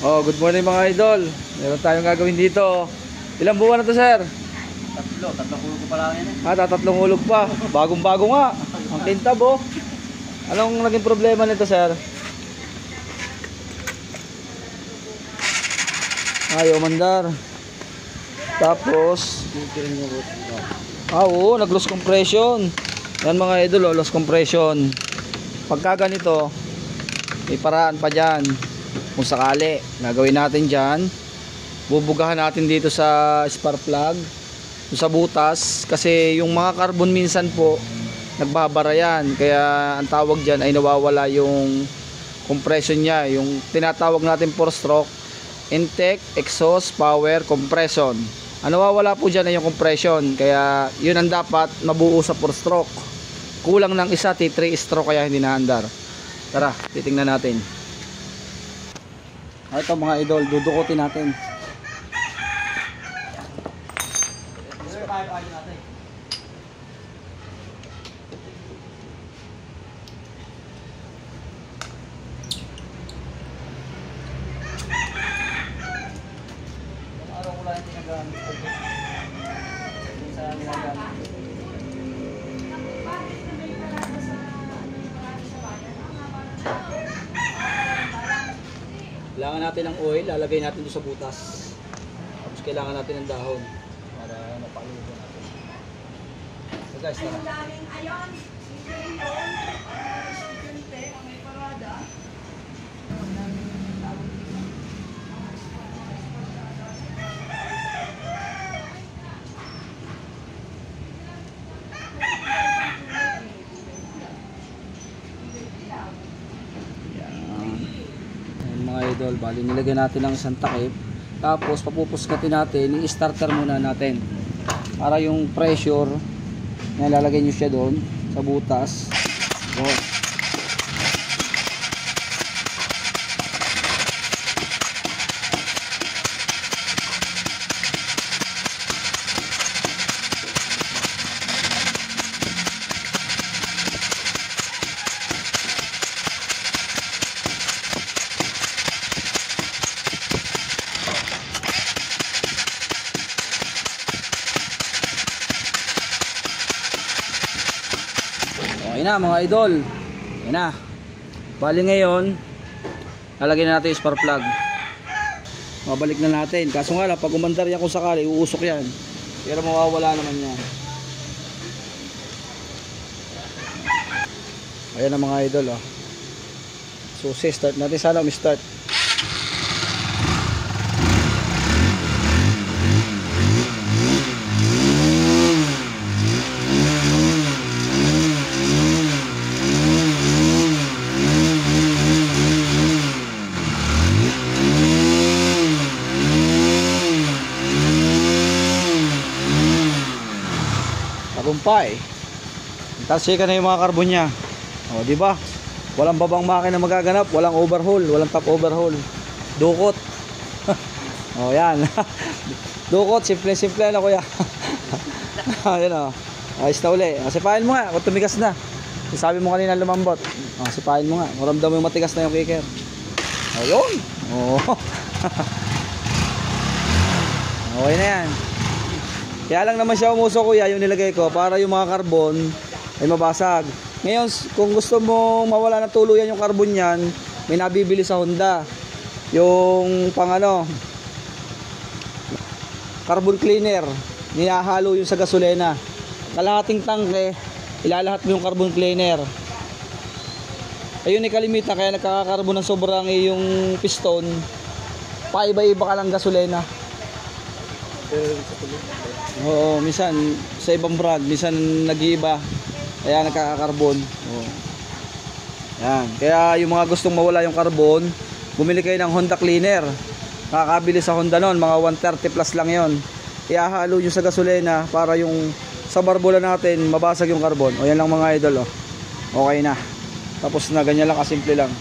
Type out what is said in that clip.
Oh, good morning mga idol. Meron tayong gagawin dito. Ilang buwan na to, sir? Tatlong hulog ko pa lang yan eh. Tatlong hulog pa. Bagong-bago nga. Ang kintab, oh. Anong naging problema nito, sir? Umandar. Tapos, oo, nag-loss compression. Yan mga idol, oh, loss compression. Pagka ganito, may paraan pa dyan. Kung sakali, gagawin natin dyan, bubugahan natin dito sa spark plug, sa butas, kasi yung mga carbon minsan po nagbabara yan, kaya ang tawag dyan ay nawawala yung compression nya, yung tinatawag natin 4-stroke intake, exhaust, power, compression. Ang nawawala po dyan ay yung compression, kaya yun ang dapat mabuo sa 4-stroke. Kulang ng isa, T3 stroke, kaya hindi naandar. Tara, titingnan natin. Ito mga idol, dudukutin natin. Kailangan natin ng oil, lalagay natin doon sa butas. Tapos kailangan natin ng dahon para mapalubo natin. So guys, tara. Idol, bali nilagyan natin ng isang takip, tapos papupuskatin natin, i-starter muna natin para yung pressure na lalagay nyo siya doon sa butas. Okay na mga idol. Ayan na. Bali ngayon, lalagyan na natin yung spark plug. Mabalik na natin. Kaso nga lang, pag umandar yan kung sakali, uusok yan. Pero mawawala naman yan. Ayan na mga idol. Oh. Susi, start natin. Sana umi-start. Tagumpay. Tasika na yung mga karbon niya. O, di ba? Walang babang makina magaganap, walang overhaul, walang top overhaul. Dukot. O, yan. Dukot, simple-simple na kuya. Ayun o. Ayos na uli. Sipahin mo nga, kung tumigas na. Sabi mo kanina lumambot. O, sipahin mo nga. Maramdam mo yung matigas na yung kicker. Ayun. O. Okay na yan. Kaya lang naman siya umusok kuya, yung nilagay ko para yung mga carbon ay mabasag. Ngayon, kung gusto mo mawala na tuluyan yung carbon yan, may nabibili sa Honda. Yung pang carbon cleaner, nihahalo yung sa gasolina. Kalahating tangke, ilalahat mo yung carbon cleaner. Ayun ni kalimita, kaya nagkakakarbon ng sobrang yung piston. Paiba-iba ka lang gasolina. Oo, minsan sa ibang brand, minsan nag-iiba, kaya nagkakarbon. Oo. Yan, kaya yung mga gustong mawala yung carbon, bumili kayo ng Honda cleaner. Nakakabili sa Honda noon, mga 130 plus lang yon. Ihahalo nyo sa gasolina para yung sa barbula natin mabasag yung carbon. O yan lang mga idol. Okay na, tapos na, ganyan lang kasimple lang.